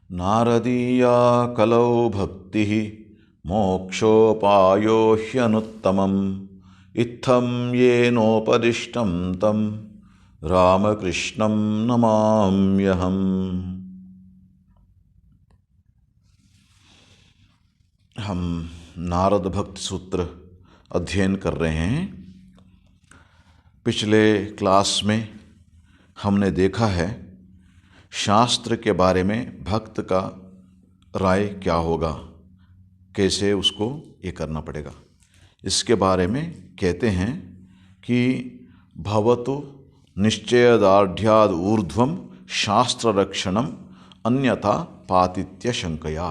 नारदीया कलौ भक्तिः मोक्षोपायो ह्यनुत्तमम् इत्थं येनोपदिष्टं तं रामकृष्णं नमाम्यहम्। हम नारद भक्ति सूत्र अध्ययन कर रहे हैं। पिछले क्लास में हमने देखा है शास्त्र के बारे में भक्त का राय क्या होगा, कैसे उसको ये करना पड़ेगा। इसके बारे में कहते हैं कि भवतु निश्चयदार्ढ्याद ऊर्ध्वं शास्त्र रक्षणम अन्यथा पातित्य शंकया।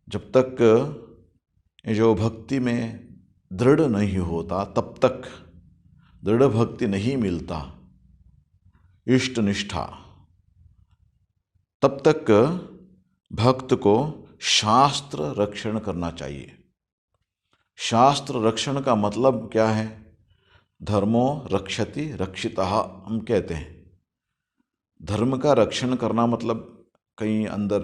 जब तक ये जो भक्ति में दृढ़ नहीं होता तब तक दृढ़ भक्ति नहीं मिलता, इष्ट निष्ठा, तब तक भक्त को शास्त्र रक्षण करना चाहिए। शास्त्र रक्षण का मतलब क्या है? धर्मो रक्षति रक्षितः हम कहते हैं। धर्म का रक्षण करना मतलब कहीं अंदर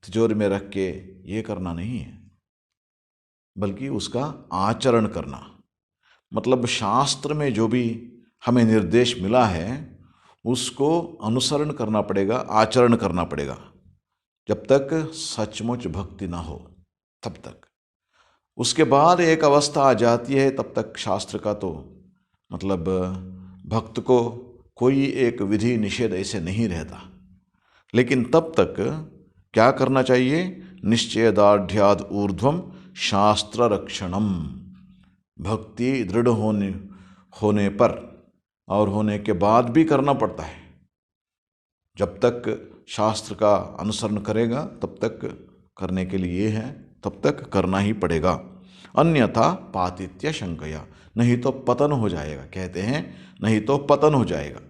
तिजोरी में रख के ये करना नहीं है, बल्कि उसका आचरण करना। मतलब शास्त्र में जो भी हमें निर्देश मिला है उसको अनुसरण करना पड़ेगा, आचरण करना पड़ेगा। जब तक सचमुच भक्ति ना हो तब तक। उसके बाद एक अवस्था आ जाती है, तब तक शास्त्र का तो मतलब भक्त को कोई एक विधि निषेध ऐसे नहीं रहता। लेकिन तब तक क्या करना चाहिए? निश्चयदार्ढ्याद ऊर्ध्वम शास्त्र रक्षणम। भक्ति दृढ़ होने पर और होने के बाद भी करना पड़ता है। जब तक शास्त्र का अनुसरण करेगा तब तक करने के लिए है, तब तक करना ही पड़ेगा। अन्यथा पातित्य शंकया, नहीं तो पतन हो जाएगा। कहते हैं नहीं तो पतन हो जाएगा।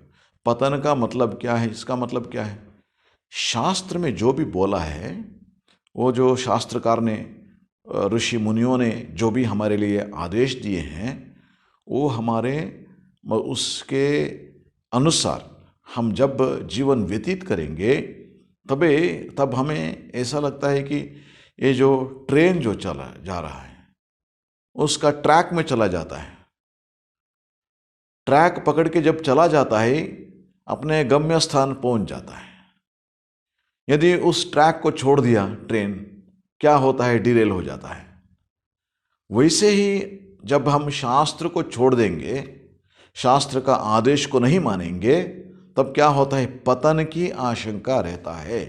पतन का मतलब क्या है? इसका मतलब क्या है? शास्त्र में जो भी बोला है, वो जो शास्त्रकार ने, ऋषि मुनियों ने जो भी हमारे लिए आदेश दिए हैं, वो हमारे उसके अनुसार हम जब जीवन व्यतीत करेंगे तब हमें ऐसा लगता है कि ये जो ट्रेन जो चला जा रहा है उसका ट्रैक में चला जाता है। ट्रैक पकड़ के जब चला जाता है अपने गम्य स्थान पहुंच जाता है। यदि उस ट्रैक को छोड़ दिया ट्रेन, क्या होता है? डिरेल हो जाता है। वैसे ही जब हम शास्त्र को छोड़ देंगे, शास्त्र का आदेश को नहीं मानेंगे, तब क्या होता है? पतन की आशंका रहता है।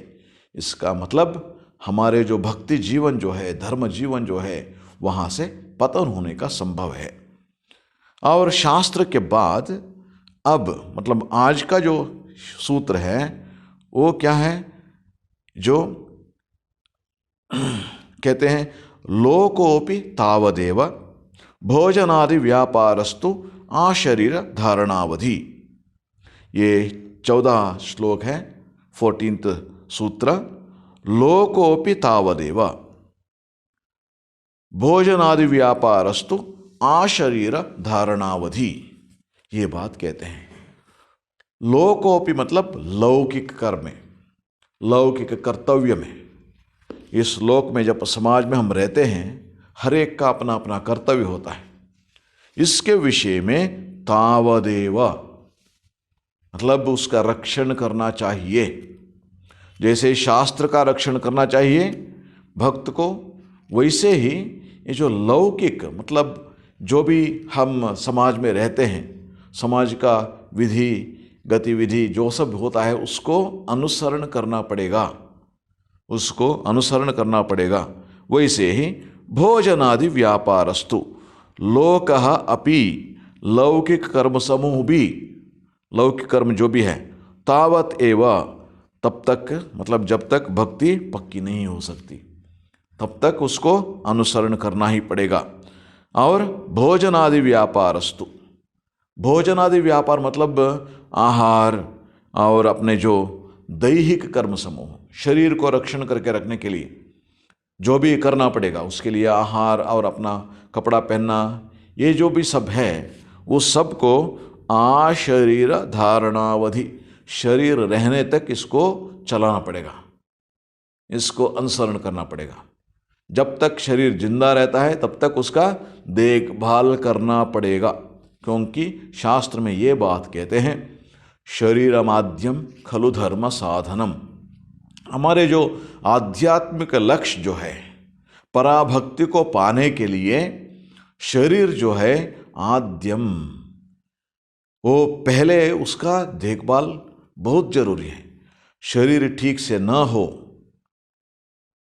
इसका मतलब हमारे जो भक्ति जीवन जो है, धर्म जीवन जो है, वहाँ से पतन होने का संभव है। और शास्त्र के बाद अब मतलब आज का जो सूत्र है वो क्या है? जो कहते हैं लोकोपि तावदेव भोजनादि व्यापारस्तु आशरीर धारणावधि। ये 14 श्लोक है, 14th सूत्र। लोकोपि तावदेव भोजनादि व्यापारस्तु आशरीर धारणावधि। ये बात कहते हैं। लोकोपि मतलब लौकिक कर्म में, लौकिक कर्तव्य में। इस लोक में जब समाज में हम रहते हैं, हर एक का अपना अपना कर्तव्य होता है। इसके विषय में तावदेव मतलब उसका रक्षण करना चाहिए। जैसे शास्त्र का रक्षण करना चाहिए भक्त को, वैसे ही ये जो लौकिक मतलब जो भी हम समाज में रहते हैं, समाज का विधि गतिविधि जो सब होता है उसको अनुसरण करना पड़ेगा, उसको अनुसरण करना पड़ेगा। वैसे ही भोजनादि व्यापारस्तु लोकः अपि, लौकिक कर्म समूह भी, लौकिक कर्म जो भी है, तावत एव तब तक मतलब जब तक भक्ति पक्की नहीं हो सकती तब तक उसको अनुसरण करना ही पड़ेगा। और भोजनादि व्यापारस्तु, भोजनादि व्यापार मतलब आहार और अपने जो दैहिक कर्म समूह, शरीर को रक्षण करके रखने के लिए जो भी करना पड़ेगा, उसके लिए आहार और अपना कपड़ा पहनना, ये जो भी सब है वो सब को आशरीर धारणावधि, शरीर रहने तक इसको चलाना पड़ेगा। इसको अनुसरण करना पड़ेगा। जब तक शरीर जिंदा रहता है तब तक उसका देखभाल करना पड़ेगा, क्योंकि शास्त्र में ये बात कहते हैं, शरीरमाद्यम खलु धर्म साधनम। हमारे जो आध्यात्मिक लक्ष्य जो है, पराभक्ति को पाने के लिए शरीर जो है आद्यम, वो पहले उसका देखभाल बहुत जरूरी है। शरीर ठीक से न हो,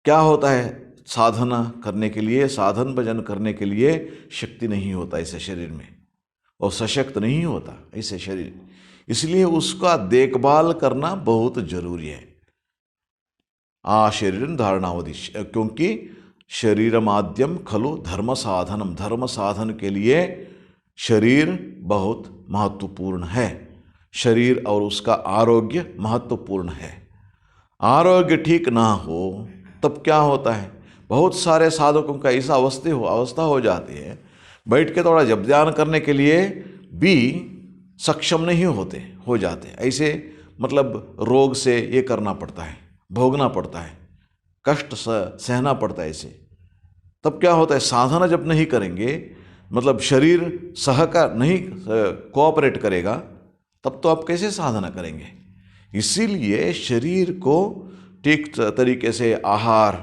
क्या होता है, साधना करने के लिए, साधन भजन करने के लिए शक्ति नहीं होता ऐसे शरीर में, और सशक्त नहीं होता ऐसे शरीर। इसलिए उसका देखभाल करना बहुत जरूरी है। शरीर धारणावधि, क्योंकि शरीर माध्यम खलु धर्म साधनम, धर्म साधन के लिए शरीर बहुत महत्वपूर्ण है। शरीर और उसका आरोग्य महत्वपूर्ण है। आरोग्य ठीक ना हो तब क्या होता है, बहुत सारे साधकों का ऐसा अवस्था हो जाती है, बैठ के थोड़ा जप ध्यान करने के लिए भी सक्षम नहीं हो जाते। ऐसे मतलब रोग से ये करना पड़ता है, भोगना पड़ता है, कष्ट सहना पड़ता है ऐसे। तब क्या होता है, साधना जब नहीं करेंगे, मतलब शरीर सहकार नहीं कोऑपरेट करेगा, तब तो आप कैसे साधना करेंगे। इसीलिए शरीर को ठीक तरीके से आहार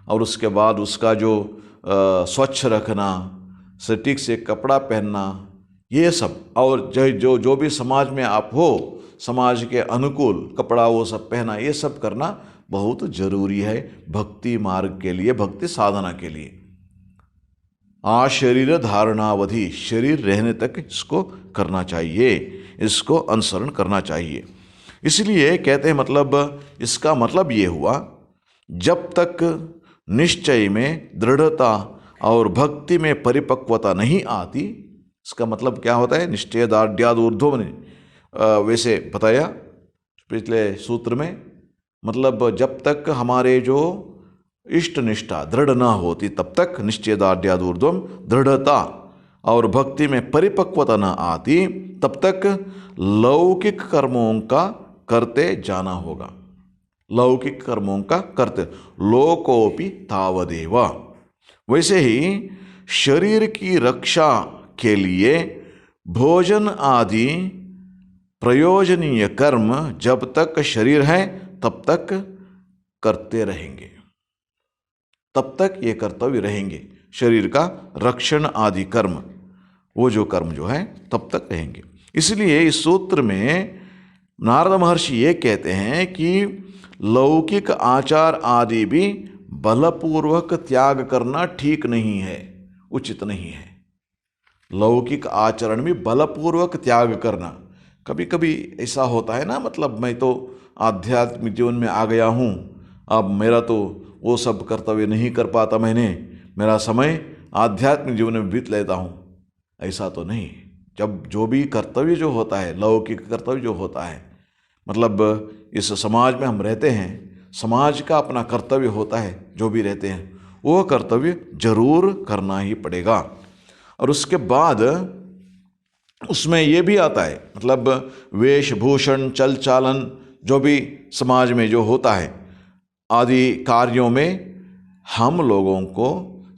और उसके बाद उसका जो स्वच्छ रखना, ठीक से कपड़ा पहनना, ये सब, और जो भी समाज में आप हो, समाज के अनुकूल कपड़ा वो सब पहना, ये सब करना बहुत जरूरी है भक्ति मार्ग के लिए, भक्ति साधना के लिए। शरीर धारणावधि, शरीर रहने तक इसको करना चाहिए, इसको अनुसरण करना चाहिए। इसलिए कहते हैं, मतलब इसका मतलब ये हुआ, जब तक निश्चय में दृढ़ता और भक्ति में परिपक्वता नहीं आती, इसका मतलब क्या होता है, निश्चय दार्ढ्याद ऊर्ध्व ने वैसे बताया पिछले सूत्र में, मतलब जब तक हमारे जो इष्ट निष्ठा दृढ़ ना होती तब तक निश्चय दार्ढ्याद ऊर्ध्वम, दृढ़ता और भक्ति में परिपक्वता न आती तब तक लौकिक कर्मों का करते जाना होगा। लौकिक कर्मों का करते, लोकोपि तावदेव। वैसे ही शरीर की रक्षा के लिए भोजन आदि प्रयोजनीय कर्म जब तक शरीर है तब तक करते रहेंगे, तब तक ये कर्तव्य रहेंगे। शरीर का रक्षण आदि कर्म, वो जो कर्म जो है तब तक रहेंगे। इसलिए इस सूत्र में नारद महर्षि ये कहते हैं कि लौकिक आचार आदि भी बलपूर्वक त्याग करना ठीक नहीं है, उचित नहीं है। लौकिक आचरण में बलपूर्वक त्याग करना, कभी कभी ऐसा होता है ना, मतलब मैं तो आध्यात्मिक जीवन में आ गया हूँ, अब मेरा तो वो सब कर्तव्य नहीं कर पाता, मैंने मेरा समय आध्यात्मिक जीवन में बीत लेता हूँ। ऐसा तो नहीं। जब जो भी कर्तव्य जो होता है, लौकिक कर्तव्य जो होता है, मतलब इस समाज में हम रहते हैं, समाज का अपना कर्तव्य होता है, जो भी रहते हैं वो कर्तव्य जरूर करना ही पड़ेगा। और उसके बाद उसमें ये भी आता है, मतलब वेशभूषण, चल चालन, जो भी समाज में जो होता है आदि कार्यों में हम लोगों को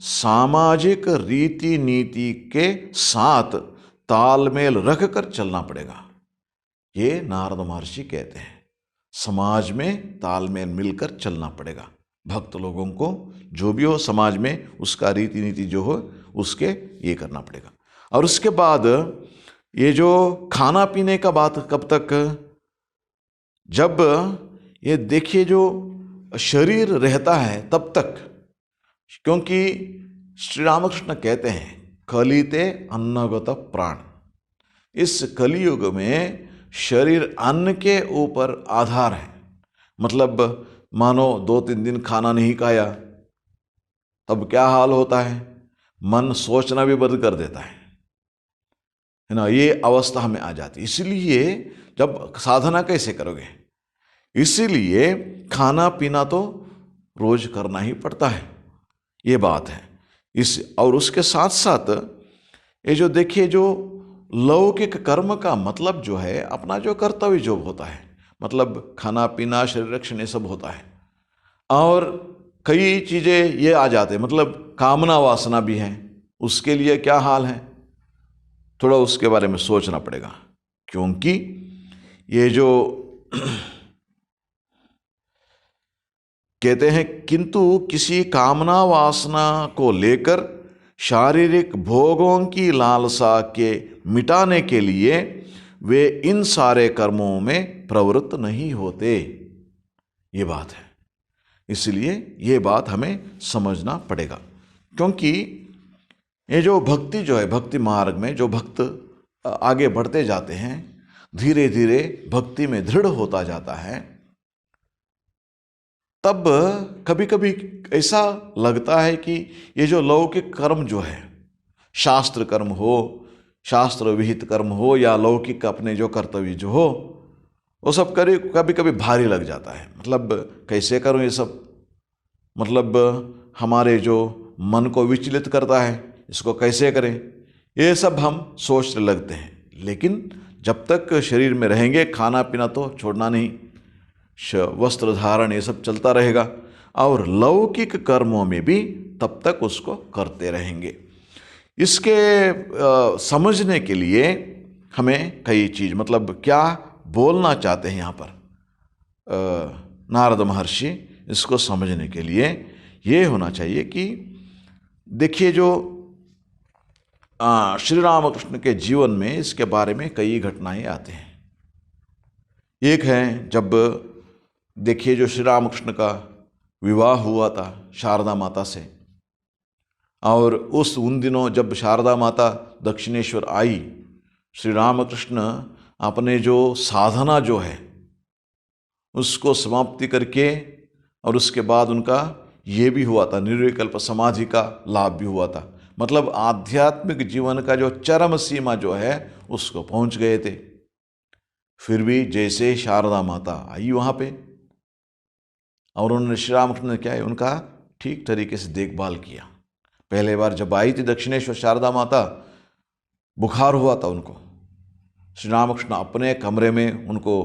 सामाजिक रीति नीति के साथ तालमेल रख कर चलना पड़ेगा। ये नारद महर्षि कहते हैं, समाज में तालमेल मिलकर चलना पड़ेगा। भक्त लोगों को जो भी हो समाज में, उसका रीति नीति जो हो उसके ये करना पड़ेगा। और उसके बाद ये जो खाना पीने का बात कब तक, जब ये देखिए जो शरीर रहता है तब तक, क्योंकि श्री रामकृष्ण कहते हैं कलिते अन्नगत प्राण। इस कलियुग में शरीर अन्न के ऊपर आधार है। मतलब मानो 2-3 दिन खाना नहीं खाया तब क्या हाल होता है, मन सोचना भी बंद कर देता है ना, ये अवस्था हमें आ जाती है। इसलिए जब साधना कैसे करोगे, इसीलिए खाना पीना तो रोज करना ही पड़ता है, ये बात है। और उसके साथ साथ ये जो देखिए, जो लौकिक कर्म का मतलब जो है, अपना जो कर्तव्य जो होता है, मतलब खाना पीना, शरीर रक्षण, ये सब होता है। और कई चीज़ें ये आ जाते हैं, मतलब कामना वासना भी है, उसके लिए क्या हाल है, थोड़ा उसके बारे में सोचना पड़ेगा। क्योंकि ये जो कहते हैं, किंतु किसी कामना वासना को लेकर शारीरिक भोगों की लालसा के मिटाने के लिए वे इन सारे कर्मों में प्रवृत्त नहीं होते। ये बात है, इसलिए ये बात हमें समझना पड़ेगा। क्योंकि ये जो भक्ति जो है, भक्ति मार्ग में जो भक्त आगे बढ़ते जाते हैं, धीरे धीरे भक्ति में दृढ़ होता जाता है, तब कभी कभी ऐसा लगता है कि ये जो लौकिक कर्म जो है, शास्त्र कर्म हो, शास्त्र विहित कर्म हो, या लौकिक अपने जो कर्तव्य जो हो, वो सब कभी कभी भारी लग जाता है। मतलब कैसे करूं ये सब, मतलब हमारे जो मन को विचलित करता है, इसको कैसे करें, ये सब हम सोचने लगते हैं। लेकिन जब तक शरीर में रहेंगे, खाना पीना तो छोड़ना नहीं, वस्त्र धारण ये सब चलता रहेगा, और लौकिक कर्मों में भी तब तक उसको करते रहेंगे। इसके समझने के लिए हमें कई चीज़, मतलब क्या बोलना चाहते हैं यहाँ पर नारद महर्षि, इसको समझने के लिए ये होना चाहिए कि देखिए, जो श्री रामकृष्ण के जीवन में इसके बारे में कई घटनाएं आते हैं। एक है, जब देखिए जो श्री रामकृष्ण का विवाह हुआ था शारदा माता से, और उन दिनों जब शारदा माता दक्षिणेश्वर आई, श्री रामकृष्ण अपने जो साधना जो है उसको समाप्ति करके, और उसके बाद उनका ये भी हुआ था, निर्विकल्प समाधि का लाभ भी हुआ था। मतलब आध्यात्मिक जीवन का जो चरम सीमा जो है उसको पहुंच गए थे। फिर भी जैसे शारदा माता आई वहाँ पे, और उन्होंने श्री रामकृष्ण ने क्या है, उनका ठीक तरीके से देखभाल किया। पहले बार जब आई थी दक्षिणेश्वर शारदा माता, बुखार हुआ था उनको, श्री रामकृष्ण अपने कमरे में उनको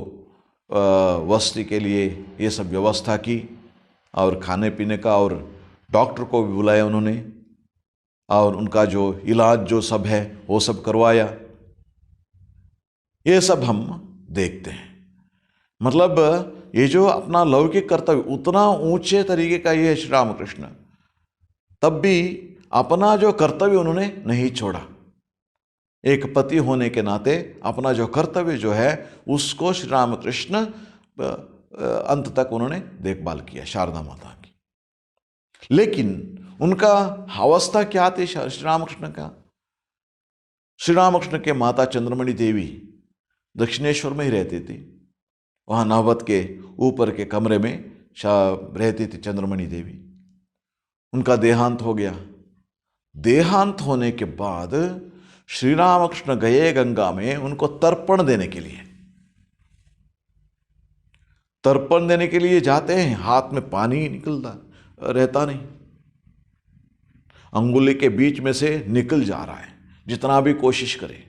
वस्ती के लिए ये सब व्यवस्था की, और खाने पीने का, और डॉक्टर को भी बुलाया उन्होंने, और उनका जो इलाज जो सब है वो सब करवाया। ये सब हम देखते हैं। मतलब ये जो अपना लौकिक कर्तव्य उतना ऊंचे तरीके का ये है श्री रामकृष्ण, तब भी अपना जो कर्तव्य उन्होंने नहीं छोड़ा। एक पति होने के नाते अपना जो कर्तव्य जो है उसको श्री रामकृष्ण अंत तक उन्होंने देखभाल किया शारदा माता की। लेकिन उनका अवस्था क्या थी श्री रामकृष्ण का? श्री रामकृष्ण के माता चंद्रमणि देवी दक्षिणेश्वर में ही रहती थी, वहाँ नौबत के ऊपर के कमरे में रहती थी चंद्रमणि देवी। उनका देहांत हो गया। देहांत होने के बाद श्री रामकृष्ण गए गंगा में उनको तर्पण देने के लिए। तर्पण देने के लिए जाते हैं, हाथ में पानी निकलता रहता नहीं, अंगुली के बीच में से निकल जा रहा है, जितना भी कोशिश करे।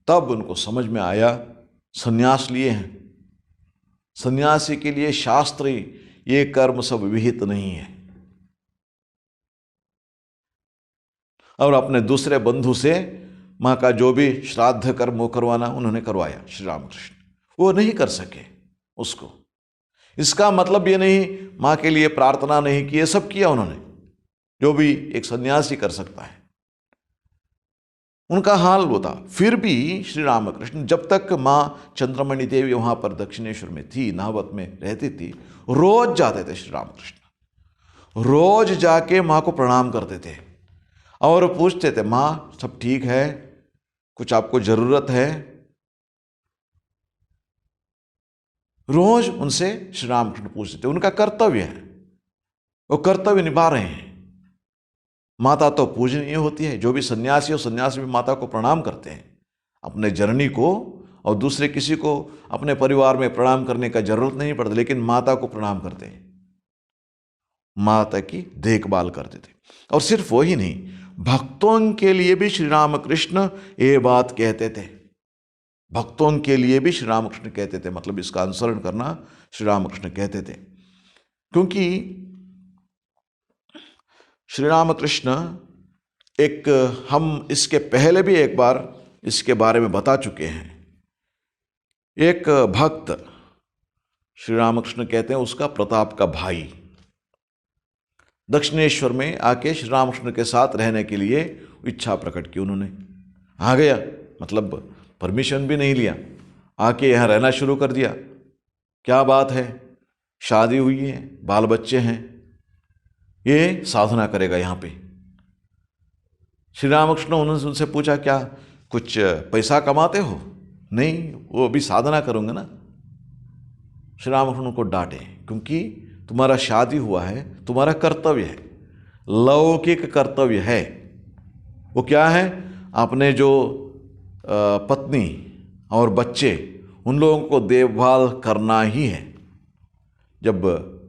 तब उनको समझ में आया, संन्यास लिए हैं, सन्यासी के लिए शास्त्र ये कर्म सब विहित नहीं है। और अपने दूसरे बंधु से माँ का जो भी श्राद्ध कर्म वो करवाना उन्होंने करवाया। श्री रामकृष्ण वो नहीं कर सके उसको। इसका मतलब ये नहीं माँ के लिए प्रार्थना नहीं की, ये सब किया उन्होंने जो भी एक सन्यासी कर सकता है। उनका हाल वो था। फिर भी श्री रामकृष्ण जब तक माँ चंद्रमणि देवी वहाँ पर दक्षिणेश्वर में थी, नाहवत में रहती थी, रोज जाते थे श्री रामकृष्ण। रोज जाके माँ को प्रणाम करते थे और पूछते थे, माँ सब ठीक है, कुछ आपको जरूरत है? रोज उनसे श्री रामकृष्ण पूछते थे। उनका कर्तव्य है, वो कर्तव्य निभा रहे हैं। माता तो पूजनीय होती है, जो भी सन्यासी हो, सन्यासी भी माता को प्रणाम करते हैं, अपने जननी को, और दूसरे किसी को अपने परिवार में प्रणाम करने का जरूरत नहीं पड़ता, लेकिन माता को प्रणाम करते हैं, माता की देखभाल करते थे। और सिर्फ वही नहीं, भक्तों के लिए भी श्री रामकृष्ण ये बात कहते थे। भक्तों के लिए भी श्री रामकृष्ण कहते थे, मतलब इसका अनुसरण करना श्री रामकृष्ण कहते थे। क्योंकि श्री रामकृष्ण हम इसके पहले भी एक बार इसके बारे में बता चुके हैं। एक भक्त श्री रामकृष्ण कहते हैं उसका प्रताप का भाई दक्षिणेश्वर में आके श्री रामकृष्ण के साथ रहने के लिए इच्छा प्रकट की। उन्होंने आ गया, मतलब परमिशन भी नहीं लिया, आके यहाँ रहना शुरू कर दिया। क्या बात है, शादी हुई है, बाल बच्चे हैं, ये साधना करेगा यहाँ पे। श्री रामकृष्ण उन्होंने उनसे पूछा, क्या कुछ पैसा कमाते हो? नहीं, वो अभी साधना करूँगा ना। श्री रामकृष्ण उनको डांटे, क्योंकि तुम्हारा शादी हुआ है, तुम्हारा कर्तव्य है, लौकिक कर्तव्य है। वो क्या है? अपने जो पत्नी और बच्चे, उन लोगों को देखभाल करना ही है। जब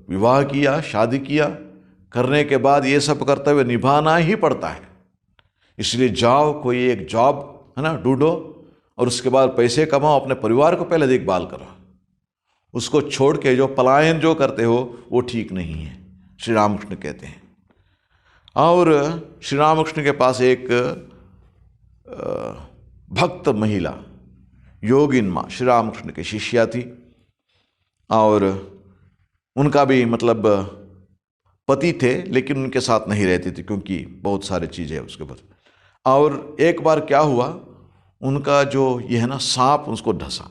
विवाह किया, शादी किया, करने के बाद ये सब कर्तव्य निभाना ही पड़ता है। इसलिए जाओ, कोई एक जॉब है ना ढूंढो, और उसके बाद पैसे कमाओ, अपने परिवार को पहले देखभाल करो। उसको छोड़ के जो पलायन जो करते हो वो ठीक नहीं है, श्री रामकृष्ण कहते हैं। और श्री रामकृष्ण के पास एक भक्त महिला योगिन माँ श्री रामकृष्ण की शिष्या थी, और उनका भी मतलब पति थे, लेकिन उनके साथ नहीं रहती थी क्योंकि बहुत सारी चीज़ें उसके ऊपर। और एक बार क्या हुआ, उनका जो ये है ना सांप उसको डसा।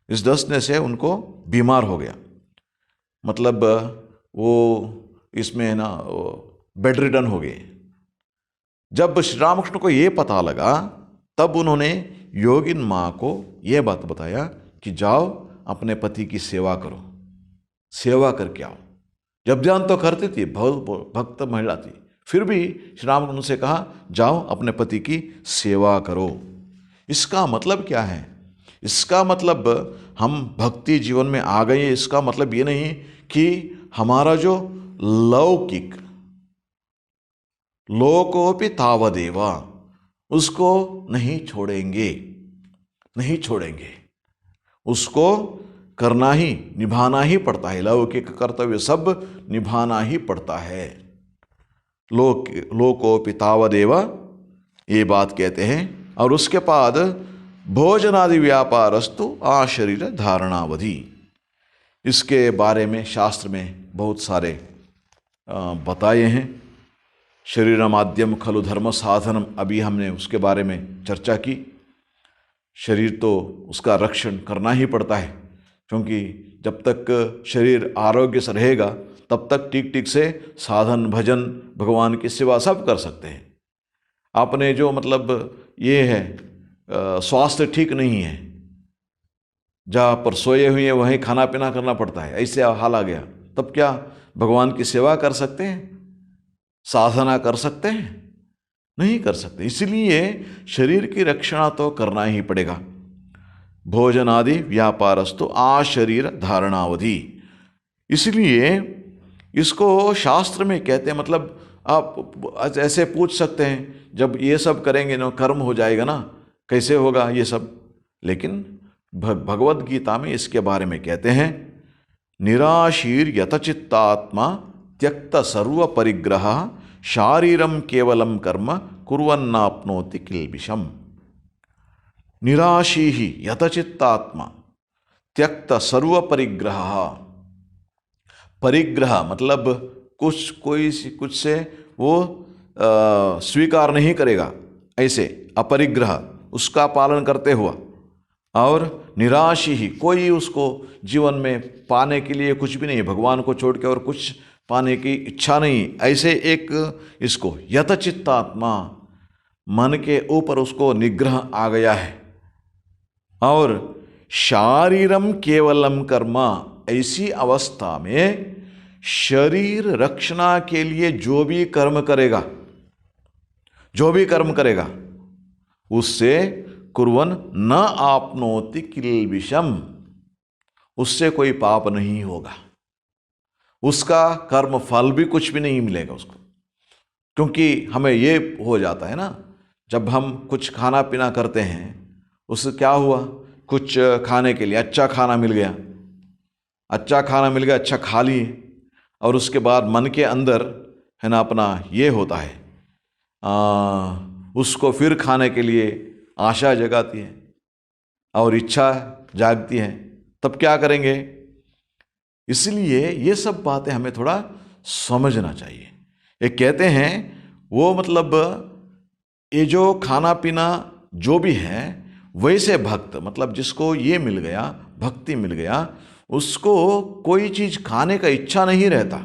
इस डसने से उनको बीमार हो गया, मतलब वो इसमें है ना बेड रिडन हो गए। जब श्री रामकृष्ण को ये पता लगा, तब उन्होंने योगिन माँ को ये बात बताया कि जाओ अपने पति की सेवा करो, सेवा करके आओ। जब जान तो करती थी, बहुत भक्त महिला थी, फिर भी श्री रामकृष्ण उनसे कहा जाओ अपने पति की सेवा करो। इसका मतलब क्या है? इसका मतलब हम भक्ति जीवन में आ गए, इसका मतलब ये नहीं कि हमारा जो लौकिक लोकोपि तावदेवा उसको नहीं छोड़ेंगे, नहीं छोड़ेंगे, उसको करना ही, निभाना ही पड़ता है। लौकिक कर्तव्य सब निभाना ही पड़ता है। लोकोपि तावदेव ये बात कहते हैं। और उसके बाद भोजनादि व्यापारस्तु आशरीर धारणावधि, इसके बारे में शास्त्र में बहुत सारे बताए हैं। शरीरमाद्यम खलु धर्म साधनम, अभी हमने उसके बारे में चर्चा की। शरीर तो उसका रक्षण करना ही पड़ता है, क्योंकि जब तक शरीर आरोग्य से रहेगा तब तक ठीक ठीक से साधन भजन भगवान की सेवा सब कर सकते हैं। आपने जो मतलब ये है स्वास्थ्य ठीक नहीं है, जहाँ पर सोए हुए हैं वहीं खाना पीना करना पड़ता है, ऐसे हाल आ गया, तब क्या भगवान की सेवा कर सकते हैं, साधना कर सकते हैं? नहीं कर सकते। इसलिए शरीर की रक्षणा तो करना ही पड़ेगा। भोजनादि व्यापारस्तु आशरीर धारणावधि, इसलिए इसको शास्त्र में कहते हैं। मतलब आप ऐसे पूछ सकते हैं, जब ये सब करेंगे ना कर्म हो जाएगा ना, कैसे होगा ये सब? लेकिन भगवद गीता में इसके बारे में कहते हैं, निराशीर यतचित्तात्मा त्यक्त सर्व परिग्रह शारीरम केवलम कर्म कुर्वन्नाप्नोति किल्बिषम। निराशी ही यतचित्तात्मा त्यक्त सर्व परिग्रह, परिग्रह मतलब कुछ से वो स्वीकार नहीं करेगा, ऐसे अपरिग्रह उसका पालन करते हुआ। और निराशी ही, कोई उसको जीवन में पाने के लिए कुछ भी नहीं, भगवान को छोड़ के और कुछ पाने की इच्छा नहीं, ऐसे एक इसको यतचित्तात्मा, मन के ऊपर उसको निग्रह आ गया है। और शारीरम केवलम कर्म, ऐसी अवस्था में शरीर रक्षणा के लिए जो भी कर्म करेगा, जो भी कर्म करेगा, उससे कुर्वन न आपनोति किल्बिषम, उससे कोई पाप नहीं होगा, उसका कर्म फल भी कुछ भी नहीं मिलेगा उसको। क्योंकि हमें ये हो जाता है ना, जब हम कुछ खाना पीना करते हैं, उससे क्या हुआ, कुछ खाने के लिए अच्छा खाना मिल गया, अच्छा खाना मिल गया, अच्छा खा लिए, और उसके बाद मन के अंदर है ना अपना ये होता है, उसको फिर खाने के लिए आशा जगाती है और इच्छा जागती है, तब क्या करेंगे? इसलिए ये सब बातें हमें थोड़ा समझना चाहिए। ये कहते हैं वो मतलब ये जो खाना पीना जो भी है, वैसे भक्त मतलब जिसको ये मिल गया, भक्ति मिल गया, उसको कोई चीज़ खाने का इच्छा नहीं रहता।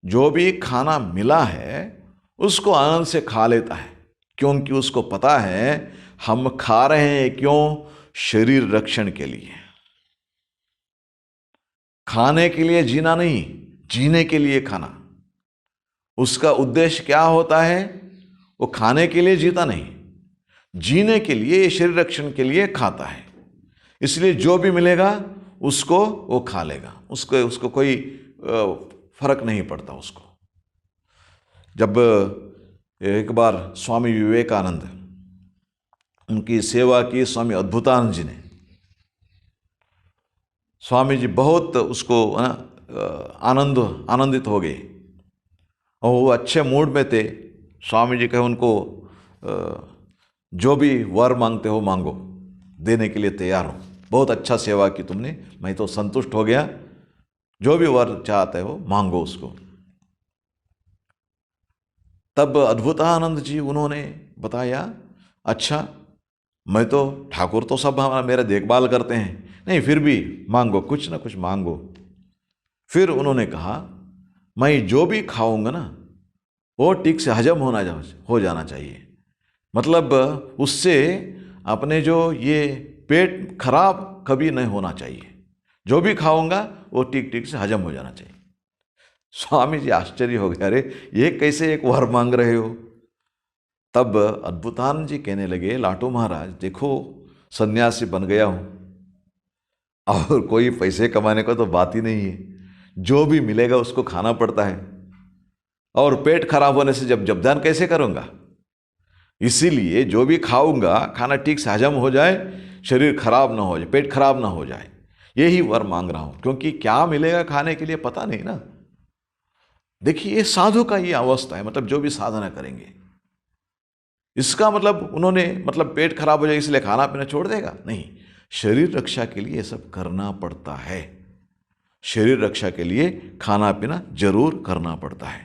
जो भी खाना मिला है उसको आनंद से खा लेता है, क्योंकि उसको पता है हम खा रहे हैं क्यों? शरीर रक्षण के लिए। खाने के लिए जीना नहीं, जीने के लिए खाना। उसका उद्देश्य क्या होता है? वो खाने के लिए जीता नहीं, जीने के लिए, शरीर रक्षण के लिए खाता है। इसलिए जो भी मिलेगा उसको वो खा लेगा, उसको कोई फर्क नहीं पड़ता उसको। जब एक बार स्वामी विवेकानंद, उनकी सेवा की स्वामी अद्भुतानंद जी ने, स्वामी जी बहुत उसको आनंदित हो गए और वो अच्छे मूड में थे। स्वामी जी कहे उनको जो भी वर मांगते हो मांगो, देने के लिए तैयार हूँ। बहुत अच्छा सेवा की तुमने, मैं तो संतुष्ट हो गया, जो भी वर चाहते हो मांगो उसको। तब अद्भुतानंद जी उन्होंने बताया, अच्छा मैं तो ठाकुर तो सब मेरा देखभाल करते हैं, नहीं फिर भी मांगो, कुछ ना कुछ मांगो। फिर उन्होंने कहा, मैं जो भी खाऊंगा ना वो ठीक से हजम हो जाना चाहिए। मतलब उससे अपने जो ये पेट खराब कभी नहीं होना चाहिए। जो भी खाऊंगा वो ठीक ठीक से हजम हो जाना चाहिए। स्वामी जी आश्चर्य हो गए, अरे ये कैसे एक वर मांग रहे हो? तब अद्भुतानंद जी कहने लगे, लाटू महाराज देखो, सन्यासी बन गया हूँ और कोई पैसे कमाने को तो बात ही नहीं है, जो भी मिलेगा उसको खाना पड़ता है, और पेट खराब होने से जब जबदान कैसे करूँगा? इसीलिए जो भी खाऊंगा खाना ठीक से हजम हो जाए, शरीर खराब ना हो जाए, पेट खराब ना हो जाए, यही वर मांग रहा हूँ, क्योंकि क्या मिलेगा खाने के लिए पता नहीं ना। देखिए ये साधु का ये अवस्था है, मतलब जो भी साधना करेंगे, इसका मतलब उन्होंने मतलब पेट खराब हो जाए इसलिए खाना पीना छोड़ देगा? नहीं, शरीर रक्षा के लिए ये सब करना पड़ता है। शरीर रक्षा के लिए खाना पीना जरूर करना पड़ता है।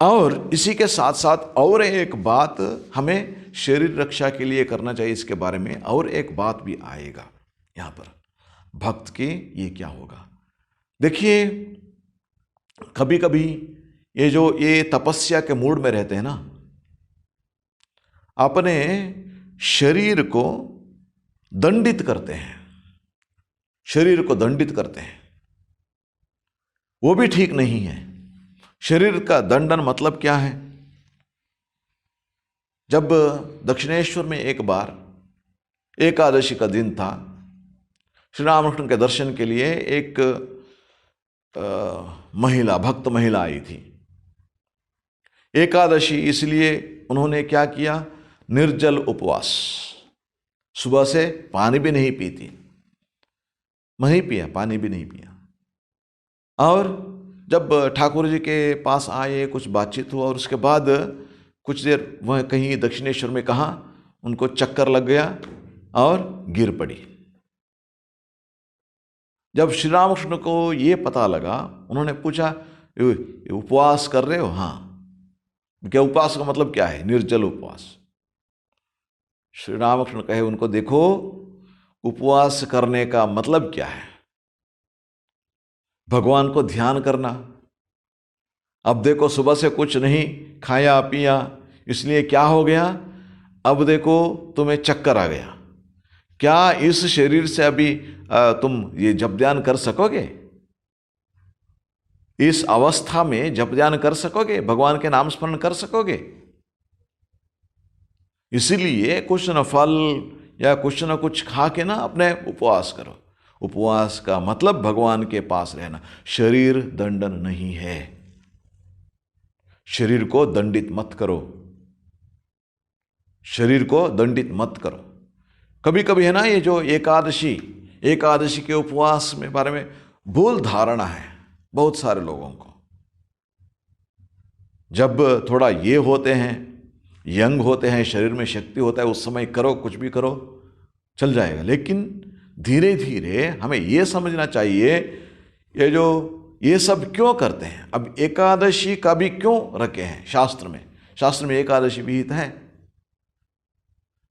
और इसी के साथ साथ और एक बात हमें शरीर रक्षा के लिए करना चाहिए, इसके बारे में और एक बात भी आएगा यहाँ पर, भक्त के ये क्या होगा। देखिए कभी कभी ये तपस्या के मूड में रहते हैं ना, अपने शरीर को दंडित करते हैं, शरीर को दंडित करते हैं, वो भी ठीक नहीं है। शरीर का दंडन मतलब क्या है? जब दक्षिणेश्वर में एक बार एकादशी का दिन था, श्री रामकृष्ण के दर्शन के लिए एक महिला, भक्त महिला आई थी। एकादशी इसलिए उन्होंने क्या किया, निर्जल उपवास, सुबह से पानी भी नहीं पीती, नहीं पिया, पानी भी नहीं पिया। और जब ठाकुर जी के पास आए, कुछ बातचीत हुआ और उसके बाद कुछ देर वह कहीं दक्षिणेश्वर में कहाँ उनको चक्कर लग गया और गिर पड़ी। जब श्री रामकृष्ण को ये पता लगा, उन्होंने पूछा, उपवास कर रहे हो? हाँ। क्या उपवास का मतलब क्या है? निर्जल उपवास। श्री रामकृष्ण कहे उनको, देखो उपवास करने का मतलब क्या है? भगवान को ध्यान करना। अब देखो सुबह से कुछ नहीं खाया पिया, इसलिए क्या हो गया, अब देखो तुम्हें चक्कर आ गया। क्या इस शरीर से अभी तुम ये जप ध्यान कर सकोगे? इस अवस्था में जप ध्यान कर सकोगे? भगवान के नाम स्मरण कर सकोगे? इसीलिए कुछ न फल या कुछ न कुछ खा के ना अपने उपवास करो। उपवास का मतलब भगवान के पास रहना। शरीर दंडन नहीं है, शरीर को दंडित मत करो, शरीर को दंडित मत करो। कभी कभी है ना, ये जो एकादशी के उपवास में बारे में भूल धारणा है, बहुत सारे लोगों को। जब थोड़ा ये होते हैं, यंग होते हैं, शरीर में शक्ति होता है, उस समय करो, कुछ भी करो, चल जाएगा। लेकिन धीरे धीरे हमें ये समझना चाहिए ये सब क्यों करते हैं। अब एकादशी का भी क्यों रखे हैं शास्त्र में एकादशी विहित है।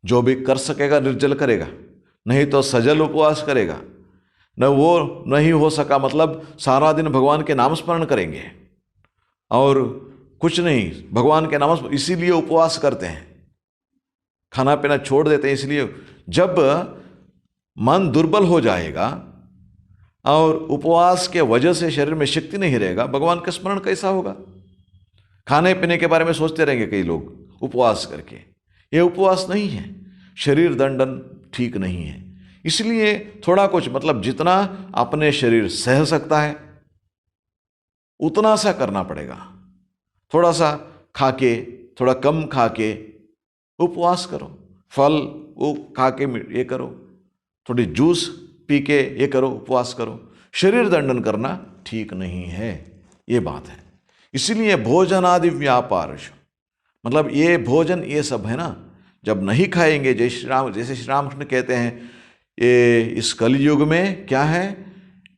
जो भी कर सकेगा निर्जल करेगा, नहीं तो सजल उपवास करेगा। न वो नहीं हो सका मतलब सारा दिन भगवान के नाम स्मरण करेंगे और कुछ नहीं, भगवान के नाम, इसीलिए उपवास करते हैं, खाना पीना छोड़ देते हैं। इसलिए जब मन दुर्बल हो जाएगा और उपवास के वजह से शरीर में शक्ति नहीं रहेगा, भगवान का स्मरण कैसा होगा। खाने पीने के बारे में सोचते रहेंगे कई लोग उपवास करके, ये उपवास नहीं है, शरीर दंडन ठीक नहीं है। इसलिए थोड़ा कुछ मतलब जितना अपने शरीर सह सकता है उतना सा करना पड़ेगा। थोड़ा सा खाके, थोड़ा कम खाके उपवास करो, फल वो खाके ये करो, थोड़ी जूस पी के ये करो, उपवास करो। शरीर दंडन करना ठीक नहीं है, ये बात है। इसलिए भोजन आदि व्यापार, मतलब ये भोजन ये सब है ना, जब नहीं खाएंगे, जैसे श्री रामकृष्ण कहते हैं, ये इस कलयुग में क्या है,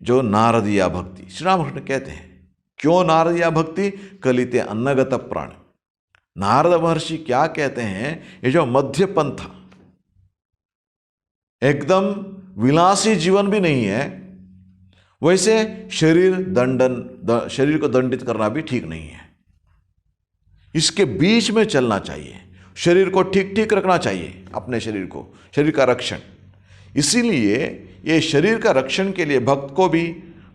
जो नारदिया भक्ति, श्री रामकृष्ण कहते हैं। क्यों नारदिया भक्ति? कलिते अन्नगत प्राण। नारद महर्षि क्या कहते हैं, ये जो मध्य पंथा, एकदम विलासी जीवन भी नहीं है, वैसे शरीर को दंडित करना भी ठीक नहीं है। इसके बीच में चलना चाहिए, शरीर को ठीक ठीक रखना चाहिए, अपने शरीर को, शरीर का रक्षण। इसीलिए ये शरीर का रक्षण के लिए भक्त को भी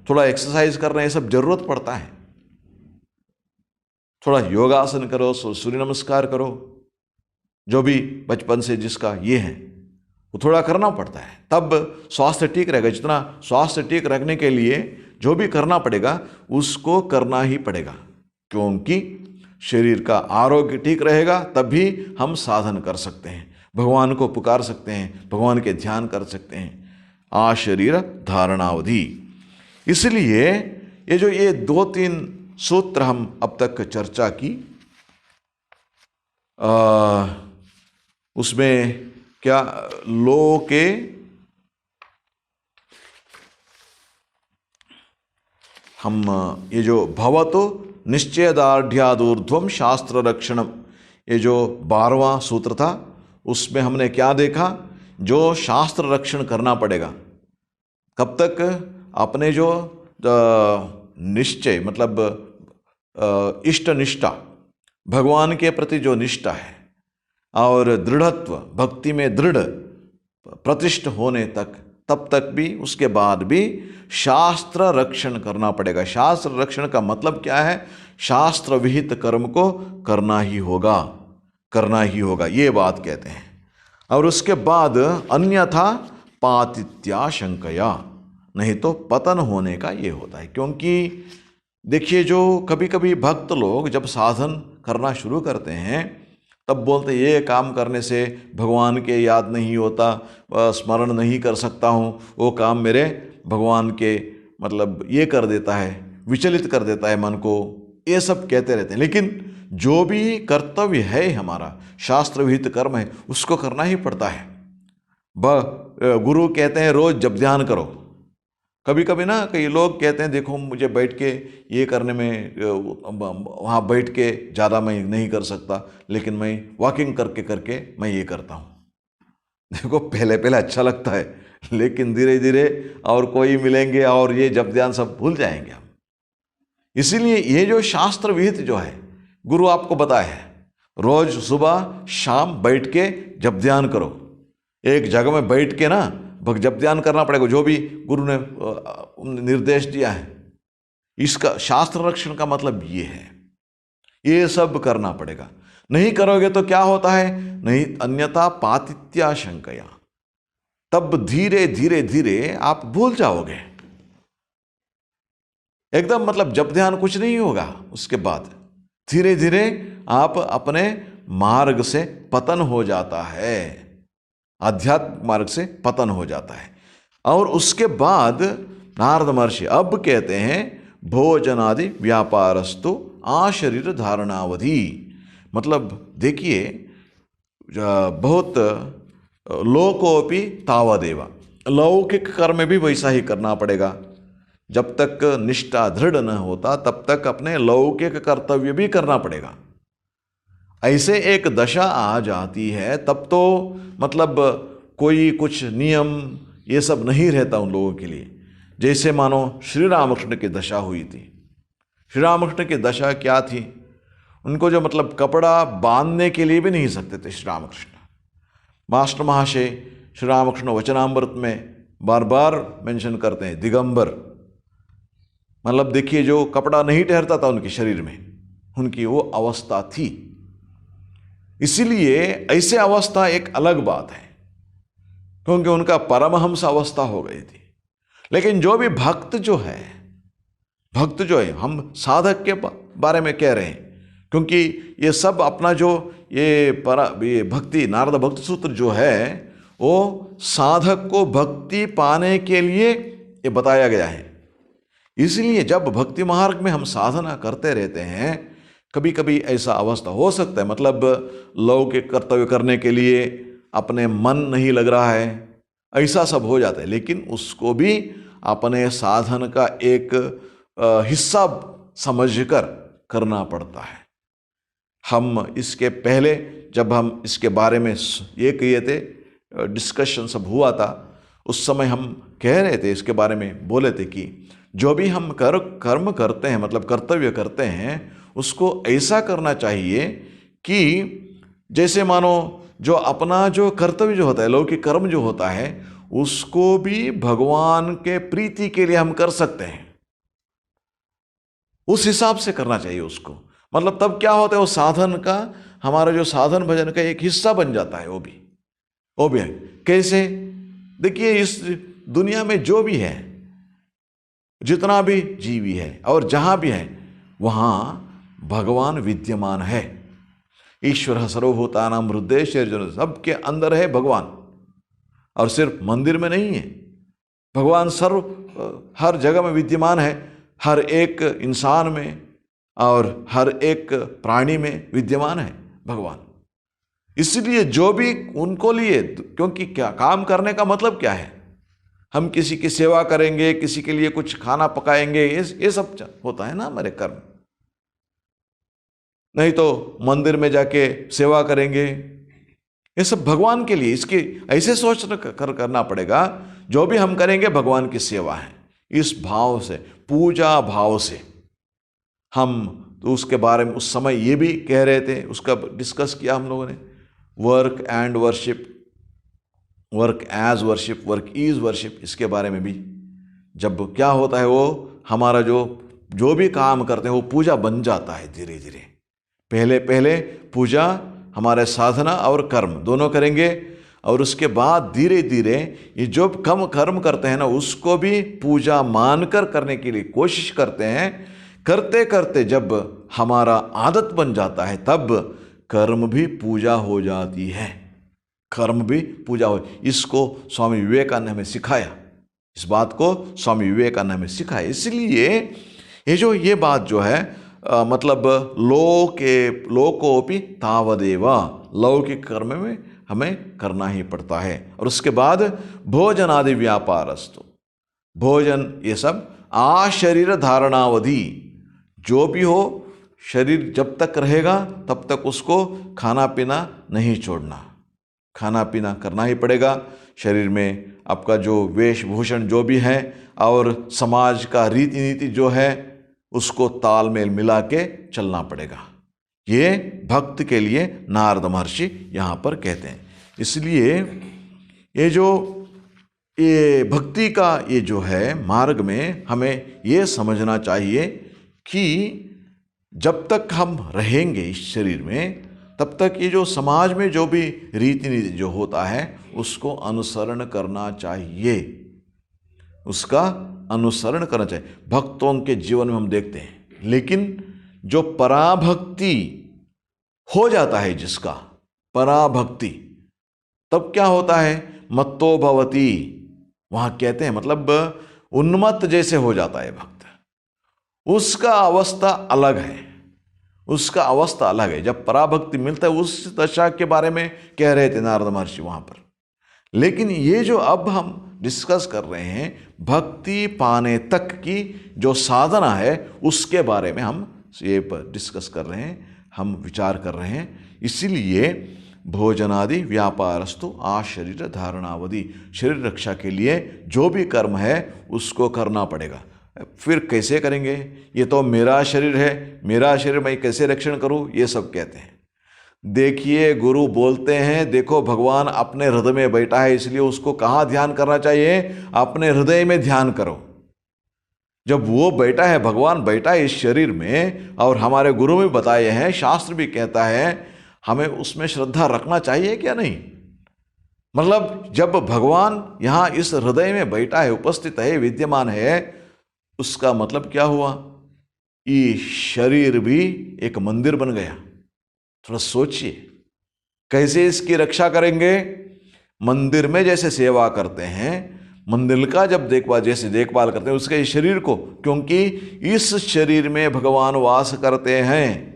थोड़ा एक्सरसाइज करना, ये सब जरूरत पड़ता है। थोड़ा योगासन करो, सूर्य नमस्कार करो, जो भी बचपन से जिसका ये है वो थोड़ा करना पड़ता है, तब स्वास्थ्य ठीक रहेगा। जितना स्वास्थ्य ठीक रखने के लिए जो भी करना पड़ेगा उसको करना ही पड़ेगा, क्योंकि शरीर का आरोग्य ठीक रहेगा तभी हम साधन कर सकते हैं, भगवान को पुकार सकते हैं, भगवान के ध्यान कर सकते हैं। आशरीर धारणावधि। इसलिए ये 2-3 सूत्र हम अब तक चर्चा की, उसमें क्या लोके हम ये जो भवतो निश्चयदार्ढ्यादूर्ध्वम शास्त्र रक्षणम, ये जो 12वां सूत्र था, उसमें हमने क्या देखा, जो शास्त्र रक्षण करना पड़ेगा। कब तक? अपने जो निश्चय मतलब इष्ट निष्ठा, भगवान के प्रति जो निष्ठा है और दृढ़त्व, भक्ति में दृढ़ प्रतिष्ठ होने तक, तब तक भी, उसके बाद भी शास्त्र रक्षण करना पड़ेगा। शास्त्र रक्षण का मतलब क्या है? शास्त्र विहित कर्म को करना ही होगा, ये बात कहते हैं। और उसके बाद अन्यथा पातित्याशंकया, नहीं तो पतन होने का ये होता है। क्योंकि देखिए, जो कभी कभी भक्त लोग जब साधन करना शुरू करते हैं तब बोलते ये काम करने से भगवान के याद नहीं होता, स्मरण नहीं कर सकता हूँ, वो काम मेरे भगवान के मतलब ये कर देता है, विचलित कर देता है मन को, ये सब कहते रहते हैं। लेकिन जो भी कर्तव्य है हमारा, शास्त्र विहित कर्म है, उसको करना ही पड़ता है। गुरु कहते हैं रोज जप ध्यान करो। कभी कभी ना कई लोग कहते हैं देखो मुझे बैठ के ये करने में, वहाँ बैठ के ज़्यादा मैं नहीं कर सकता, लेकिन मैं वॉकिंग करके मैं ये करता हूँ। देखो पहले अच्छा लगता है, लेकिन धीरे धीरे और कोई मिलेंगे और ये जप ध्यान सब भूल जाएंगे हम। इसीलिए ये जो शास्त्र विहित जो है, गुरु आपको बताया है, रोज सुबह शाम बैठ के जप ध्यान करो। एक जगह में बैठ के ना जप ध्यान करना पड़ेगा, जो भी गुरु ने निर्देश दिया है। इसका शास्त्र रक्षण का मतलब ये है, ये सब करना पड़ेगा। नहीं करोगे तो क्या होता है? नहीं, अन्यथा पातित्याशंकया, तब धीरे धीरे आप भूल जाओगे एकदम, मतलब जप ध्यान कुछ नहीं होगा। उसके बाद धीरे धीरे आप अपने मार्ग से पतन हो जाता है, आध्यात्मिक मार्ग से पतन हो जाता है। और उसके बाद नारद महर्षि अब कहते हैं भोजनादि व्यापारस्तु आशरीर धारणावधि। मतलब देखिए, बहुत लोकोपि तावदेव, लौकिक कर्म भी वैसा ही करना पड़ेगा। जब तक निष्ठा दृढ़ न होता तब तक अपने लौकिक कर्तव्य भी करना पड़ेगा। ऐसे एक दशा आ जाती है तब तो मतलब कोई कुछ नियम ये सब नहीं रहता उन लोगों के लिए। जैसे मानो श्री रामकृष्ण की दशा हुई थी। श्री रामकृष्ण की दशा क्या थी? उनको जो मतलब कपड़ा बांधने के लिए भी नहीं सकते थे श्री रामकृष्ण। मास्टर महाशय श्री रामकृष्ण वचनामृत में बार बार मेंशन करते हैं दिगंबर, मतलब देखिए जो कपड़ा नहीं ठहरता था उनके शरीर में, उनकी वो अवस्था थी। इसीलिए ऐसे अवस्था एक अलग बात है, क्योंकि उनका परमहंस अवस्था हो गई थी। लेकिन जो भी भक्त जो है, हम साधक के बारे में कह रहे हैं, क्योंकि ये सब अपना जो ये भक्ति नारद भक्ति सूत्र जो है वो साधक को भक्ति पाने के लिए ये बताया गया है। इसलिए जब भक्ति मार्ग में हम साधना करते रहते हैं, कभी कभी ऐसा अवस्था हो सकता है, मतलब लौकिक कर्तव्य करने के लिए अपने मन नहीं लग रहा है, ऐसा सब हो जाता है। लेकिन उसको भी अपने साधन का एक हिस्सा समझकर करना पड़ता है। हम इसके पहले जब हम इसके बारे में ये किए थे, डिस्कशन सब हुआ था, उस समय हम कह रहे थे, इसके बारे में बोले थे कि जो भी हम कर्म करते हैं, मतलब कर्तव्य करते हैं, उसको ऐसा करना चाहिए कि जैसे मानो जो अपना जो कर्तव्य जो होता है, लौकिक कर्म जो होता है, उसको भी भगवान के प्रीति के लिए हम कर सकते हैं। उस हिसाब से करना चाहिए उसको। मतलब तब क्या होता है, वो साधन का, हमारा जो साधन भजन का एक हिस्सा बन जाता है। वो भी है। कैसे? देखिए, इस दुनिया में जो भी है, जितना भी जीवी है और जहां भी है, वहां भगवान विद्यमान है। ईश्वर सर्वभूतानां हृदये शरीर, सबके अंदर है भगवान। और सिर्फ मंदिर में नहीं है, भगवान हर जगह में विद्यमान है, हर एक इंसान में और हर एक प्राणी में विद्यमान है भगवान। इसलिए जो भी उनको लिए, क्योंकि क्या काम करने का मतलब क्या है, हम किसी की सेवा करेंगे, किसी के लिए कुछ खाना पकाएंगे, ये सब होता है ना हमारे कर्म। नहीं तो मंदिर में जाके सेवा करेंगे, ये सब भगवान के लिए। इसकी ऐसे सोच करना पड़ेगा, जो भी हम करेंगे भगवान की सेवा है, इस भाव से, पूजा भाव से। हम तो उसके बारे में उस समय ये भी कह रहे थे, उसका डिस्कस किया हम लोगों ने, work and worship, work as worship, work is worship, इसके बारे में भी। जब क्या होता है, वो हमारा जो भी काम करते हैं वो पूजा बन जाता है धीरे धीरे। पहले पूजा हमारे साधना और कर्म दोनों करेंगे, और उसके बाद धीरे धीरे ये जो कम कर्म करते हैं ना, उसको भी पूजा मानकर करने के लिए कोशिश करते हैं। करते करते जब हमारा आदत बन जाता है, तब कर्म भी पूजा हो जाती है। कर्म भी पूजा हो, इसको स्वामी विवेकानंद ने हमें सिखाया, इस बात को स्वामी विवेकानंद ने हमें सिखाया। इसलिए ये बात जो है, मतलब लोकोपि तावदेव, लौकिक कर्म में हमें करना ही पड़ता है। और उसके बाद भोजन आदि व्यापारस्तु, भोजन ये सब आशरीर धारणावधि, जो भी हो, शरीर जब तक रहेगा तब तक उसको खाना पीना नहीं छोड़ना, खाना पीना करना ही पड़ेगा। शरीर में आपका जो वेशभूषण जो भी है और समाज का रीति नीति जो है, उसको तालमेल मिला के चलना पड़ेगा। ये भक्त के लिए नारद महर्षि यहाँ पर कहते हैं। इसलिए ये भक्ति का ये जो है मार्ग में हमें ये समझना चाहिए कि जब तक हम रहेंगे इस शरीर में, तब तक ये जो समाज में जो भी रीति नीति जो होता है, उसको अनुसरण करना चाहिए, उसका अनुसरण करना चाहिए। भक्तों के जीवन में हम देखते हैं, लेकिन जो पराभक्ति हो जाता है, जिसका पराभक्ति, तब क्या होता है, मत्तो भवति, वहां कहते हैं मतलब उन्मत्त जैसे हो जाता है भक्त। उसका अवस्था अलग है, उसका अवस्था अलग है। जब पराभक्ति मिलता है उस दशा के बारे में कह रहे थे नारद महर्षि वहां पर। लेकिन ये जो अब हम डिस्कस कर रहे हैं, भक्ति पाने तक की जो साधना है उसके बारे में हम ये डिस्कस कर रहे हैं, हम विचार कर रहे हैं। इसीलिए भोजनादि व्यापारस्तु आशरीर धारणावधि, शरीर रक्षा के लिए जो भी कर्म है उसको करना पड़ेगा। फिर कैसे करेंगे? ये तो मेरा शरीर है, मेरा शरीर मैं कैसे रक्षण करूं, ये सब कहते हैं। देखिए, गुरु बोलते हैं देखो भगवान अपने हृदय में बैठा है, इसलिए उसको कहाँ ध्यान करना चाहिए? अपने हृदय में ध्यान करो। जब वो बैठा है, भगवान बैठा है इस शरीर में, और हमारे गुरु भी बताए हैं, शास्त्र भी कहता है, हमें उसमें श्रद्धा रखना चाहिए क्या नहीं? मतलब जब भगवान यहाँ इस हृदय में बैठा है, उपस्थित है, विद्यमान है, उसका मतलब क्या हुआ? ये शरीर भी एक मंदिर बन गया। थोड़ा सोचिए, कैसे इसकी रक्षा करेंगे? मंदिर में जैसे सेवा करते हैं, मंदिर का जब देखभाल करते हैं उसके शरीर को, क्योंकि इस शरीर में भगवान वास करते हैं,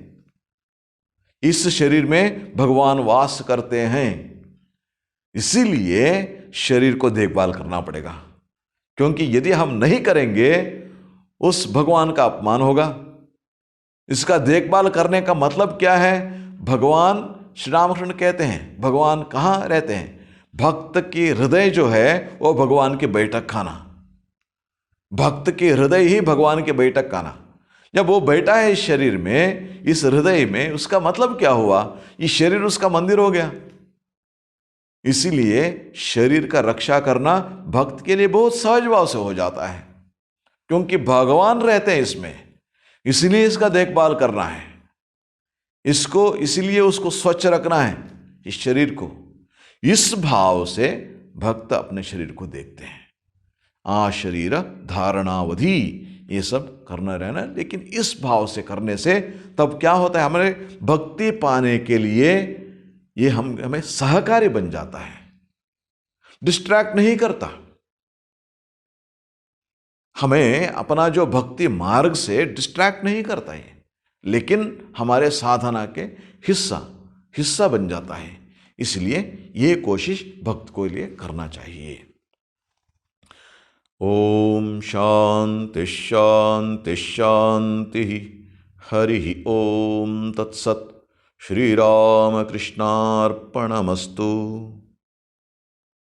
इस शरीर में भगवान वास करते हैं। इसीलिए शरीर को देखभाल करना पड़ेगा, क्योंकि यदि हम नहीं करेंगे उस भगवान का अपमान होगा। इसका देखभाल करने का मतलब क्या है? भगवान श्री रामकृष्ण कहते हैं, भगवान कहाँ रहते हैं? भक्त की हृदय जो है वो भगवान की बैठक खाना, भक्त की हृदय ही भगवान की बैठक खाना। जब वो बैठा है इस शरीर में, इस हृदय में, उसका मतलब क्या हुआ? ये शरीर उसका मंदिर हो गया। इसीलिए शरीर का रक्षा करना भक्त के लिए बहुत सहज भाव से हो जाता है, क्योंकि भगवान रहते हैं इसमें, इसलिए इसका देखभाल करना है, इसको इसलिए उसको स्वच्छ रखना है, इस शरीर को। इस भाव से भक्त अपने शरीर को देखते हैं। आशरीर धारणावधि, ये सब करना रहना, लेकिन इस भाव से करने से तब क्या होता है? हमारे भक्ति पाने के लिए ये हमें सहकारी बन जाता है, डिस्ट्रैक्ट नहीं करता, हमें अपना जो भक्ति मार्ग से डिस्ट्रैक्ट नहीं करता है, लेकिन हमारे साधना के हिस्सा बन जाता है। इसलिए ये कोशिश भक्त को लिए करना चाहिए। ओम शांति शांति शांति। हरि ओम तत्सत। श्री राम कृष्णार्पणमस्तु।